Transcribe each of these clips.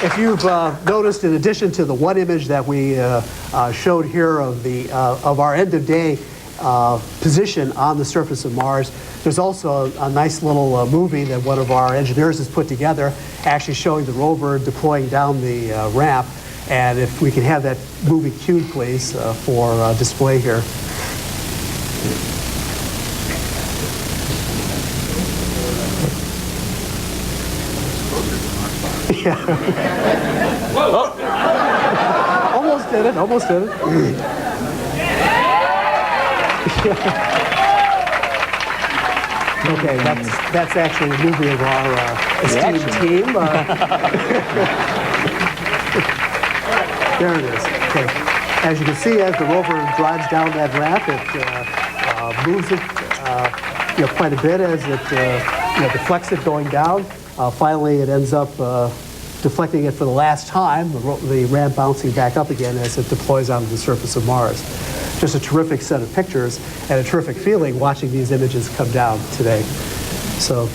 if you've noticed, in addition to the one image that we showed here of our end of day position on the surface of Mars, there's also a nice little movie that one of our engineers has put together, actually showing the rover deploying down the ramp. And if we can have that movie queued, please, for display here. Yeah. Whoa. Almost did it, almost did it. Okay, that's actually a movie of our esteemed team. There it is. Okay. As you can see, as the rover drives down that ramp, it moves it quite a bit as it deflects it going down. Finally, it ends up deflecting it for the last time, the ramp bouncing back up again as it deploys onto the surface of Mars. Just a terrific set of pictures and a terrific feeling watching these images come down today. So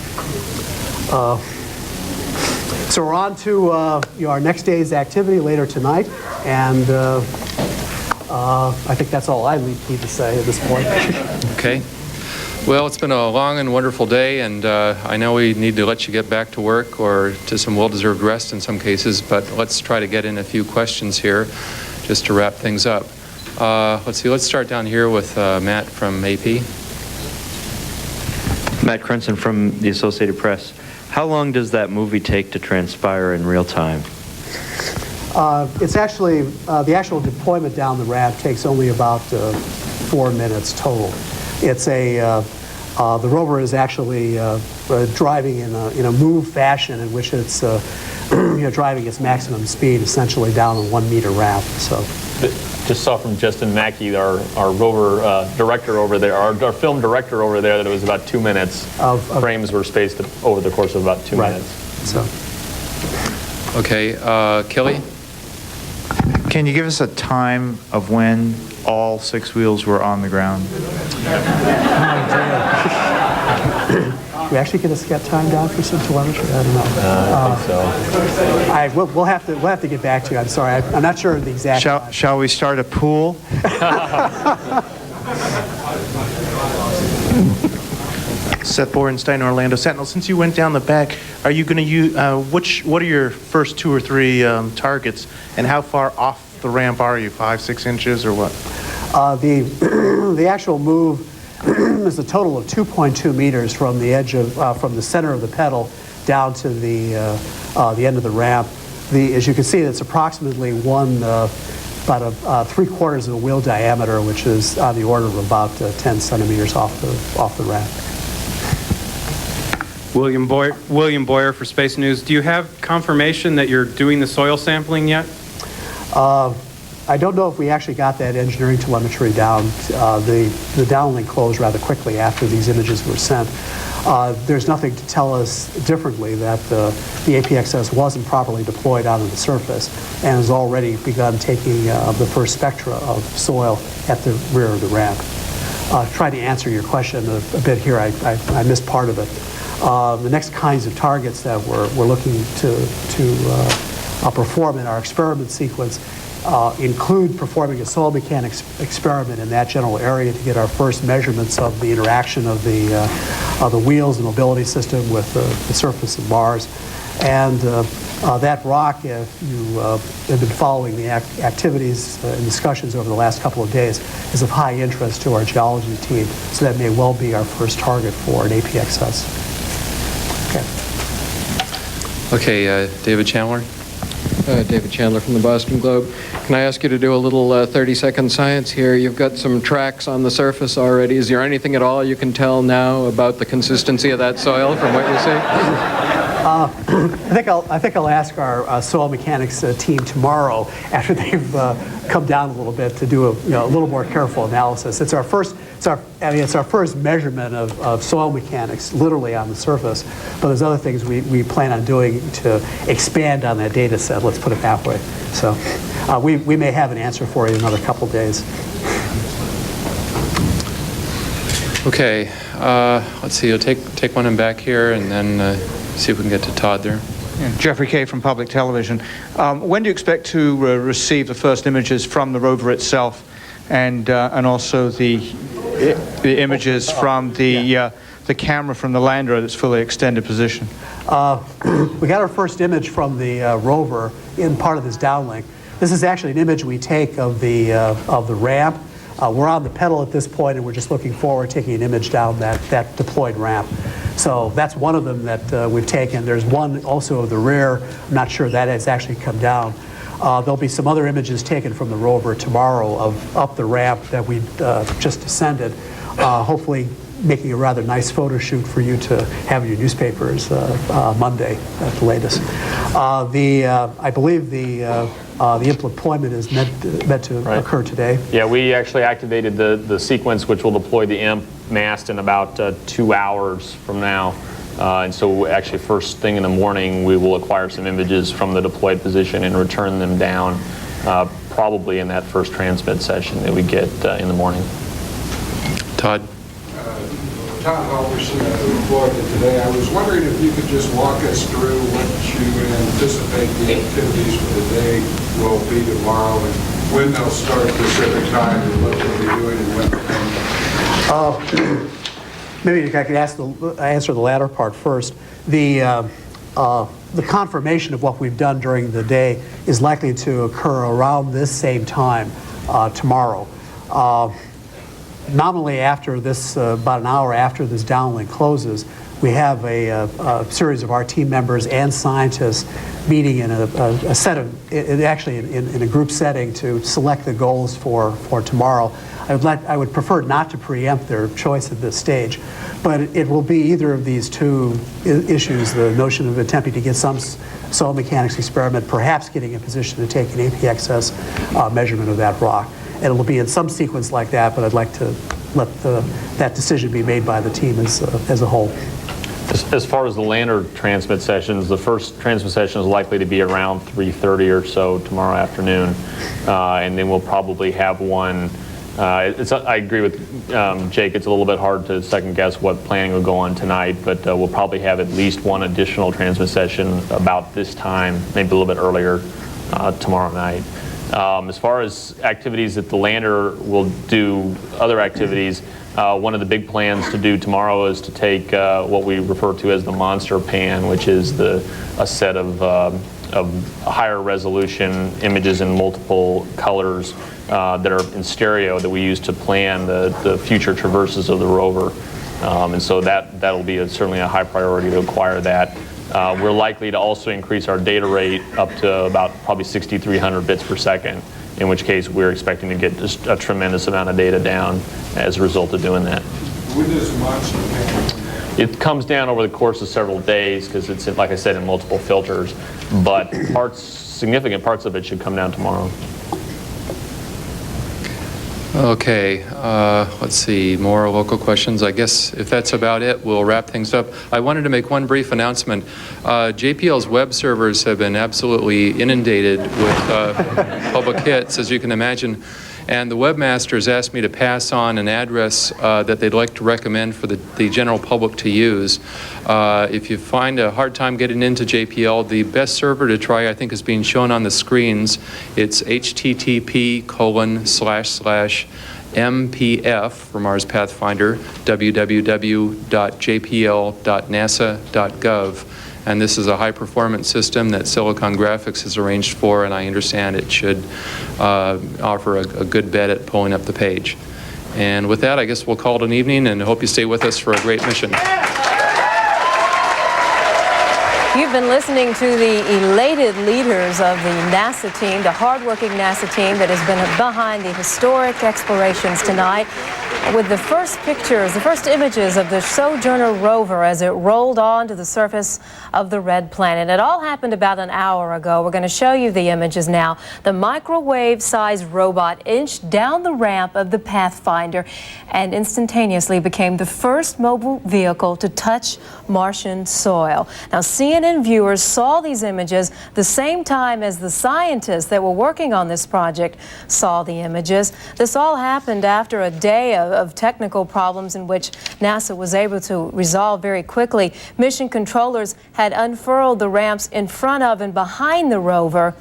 we're on to our next day's activity later tonight, and I think that's all I need to say at this point. Okay. Well, it's been a long and wonderful day, and I know we need to let you get back to work or to some well-deserved rest in some cases, but let's try to get in a few questions here just to wrap things up. Let's see, let's start down here with Matt from AP. Matt Crenson from the Associated Press. How long does that movie take to transpire in real time? It's actually, the actual deployment down the ramp takes only about 4 minutes total. It's the rover is actually driving in a move fashion in which it's driving its maximum speed essentially down a 1 meter ramp. So. Just saw from Justin Mackey, our rover director over there, our film director over there, that it was about 2 minutes. Frames were spaced over the course of about 2 minutes. So. Okay, Kelly? Can you give us a time of when all 6 wheels were on the ground? We actually get a scat time down for some telemetry? I don't know. I think so. We'll have to get back to you. I'm sorry. I'm not sure of the exact time. Shall we start a pool? Seth Borenstein, Orlando Sentinel. Since you went down the back, are you going to use what are your first 2 or 3 targets, and how far off the ramp are you? 5, 6 inches, or what? The actual move is a total of 2.2 meters from the edge of from the center of the pedal down to the end of the ramp. As you can see, it's approximately about 3/4 of a wheel diameter, which is on the order of about 10 centimeters off the ramp. William Boyer for Space News. Do you have confirmation that you're doing the soil sampling yet? I don't know if we actually got that engineering telemetry down. The downlink closed rather quickly after these images were sent. There's nothing to tell us differently that the APXS wasn't properly deployed out on the surface and has already begun taking the first spectra of soil at the rear of the ramp. Trying to answer your question a bit here, I missed part of it. The next kinds of targets that we're looking to perform in our experiment sequence include performing a soil mechanics experiment in that general area to get our first measurements of the interaction of the wheels and mobility system with the surface of Mars. And that rock, if you have been following the activities and discussions over the last couple of days, is of high interest to our geology team, so that may well be our first target for an APXS. Okay, David Chandler. David Chandler from the Boston Globe. Can I ask you to do a little 30-second science here? You've got some tracks on the surface already. Is there anything at all you can tell now about the consistency of that soil from what you see? I think I'll ask our soil mechanics team tomorrow after they've come down a little bit to do a little more careful analysis. It's our first measurement of soil mechanics literally on the surface, but there's other things we plan on doing to expand on that data set. Let's put it that way. So we may have an answer for you in another couple days. Okay, let's see. You'll take one in back here, and then see if we can get to Todd there. Jeffrey Kay from Public Television. When do you expect to receive the first images from the rover itself, and also the images from the camera from the lander at its fully extended position? We got our first image from the rover in part of this downlink. This is actually an image we take of the ramp. We're on the pedal at this point, and we're just looking forward, taking an image down that deployed ramp. So that's one of them that we've taken. There's one also of the rear. I'm not sure that has actually come down. There'll be some other images taken from the rover tomorrow of up the ramp that we just descended, hopefully making a rather nice photo shoot for you to have in your newspapers Monday at the latest. I believe the deployment is meant to occur today. Yeah, we actually activated the sequence which will deploy the IMP mast in about 2 hours from now. And so actually first thing in the morning we will acquire some images from the deployed position and return them down probably in that first transmit session that we get in the morning. Todd? Todd Halverson reported today. I was wondering if you could just walk us through what you anticipate the activities for the day will be tomorrow, and when they'll start Pacific time, and what they'll be doing, and when. Maybe I could answer the latter part first. The confirmation of what we've done during the day is likely to occur around this same time tomorrow. Nominally after this, about an hour after this downlink closes, we have a series of our team members and scientists meeting in a set of, actually in a group setting to select the goals for tomorrow. I would prefer not to preempt their choice at this stage, but it will be either of these two issues, the notion of attempting to get some soil mechanics experiment, perhaps getting in position to take an APXS measurement of that rock. And it will be in some sequence like that, but I'd like to let that decision be made by the team as a whole. As far as the lander transmit sessions, the first transmit session is likely to be around 3:30 or so tomorrow afternoon, and then we'll probably have one. I agree with Jake. It's a little bit hard to second guess what planning will go on tonight, but we'll probably have at least one additional transmit session about this time, maybe a little bit earlier tomorrow night. As far as activities that the lander will do, other activities, one of the big plans to do tomorrow is to take what we refer to as the monster pan, which is a set of higher resolution images in multiple colors that are in stereo that we use to plan the future traverses of the rover. And so that'll be certainly a high priority to acquire that. We're likely to also increase our data rate up to about probably 6,300 bits per second, in which case we're expecting to get just a tremendous amount of data down as a result of doing that. When does monster pan come down? It comes down over the course of several days because it's, like I said, in multiple filters, but significant parts of it should come down tomorrow. Okay, let's see, more local questions. I guess if that's about it, we'll wrap things up. I wanted to make one brief announcement. JPL's web servers have been absolutely inundated with public hits, as you can imagine. And the webmasters asked me to pass on an address that they'd like to recommend for the general public to use. If you find a hard time getting into JPL, the best server to try, I think, is being shown on the screens. It's http://mpf for Mars Pathfinder, www.jpl.nasa.gov. And this is a high-performance system that Silicon Graphics has arranged for, and I understand it should offer a good bet at pulling up the page. And with that, I guess we'll call it an evening, and hope you stay with us for a great mission. You've been listening to the elated leaders of the NASA team, the hardworking NASA team that has been behind the historic explorations tonight, with the first pictures, the first images of the Sojourner rover as it rolled on to the surface of the red planet. It all happened about an hour ago. We're going to show you the images now. The microwave-sized robot inched down the ramp of the Pathfinder and instantaneously became the first mobile vehicle to touch Martian soil. Now, CNN CNN viewers saw these images the same time as the scientists that were working on this project saw the images. This all happened after a day of technical problems in which NASA was able to resolve very quickly. Mission controllers had unfurled the ramps in front of and behind the rover,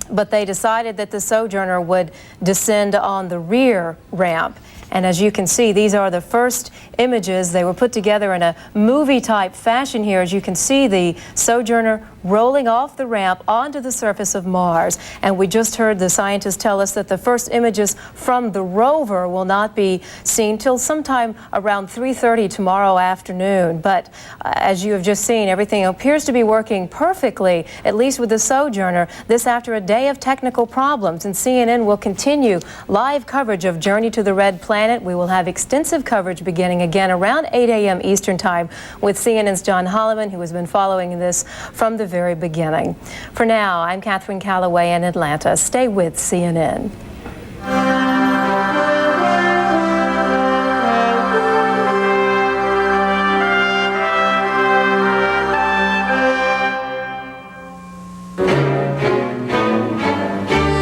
but they decided that the Sojourner would descend on the rear ramp. And as you can see, these are the first images. They were put together in a movie-type fashion here. As you can see, the Sojourner rolling off the ramp onto the surface of Mars. And we just heard the scientists tell us that the first images from the rover will not be seen till sometime around 3:30 tomorrow afternoon. But as you have just seen, everything appears to be working perfectly, at least with the Sojourner. This after a day of technical problems. And CNN will continue live coverage of Journey to the Red Planet. We will have extensive coverage beginning again around 8 a.m. Eastern Time with CNN's John Holloman, who has been following this from the very beginning. For now, I'm Catherine Calloway in Atlanta. Stay with CNN.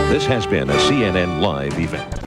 This has been a CNN Live event.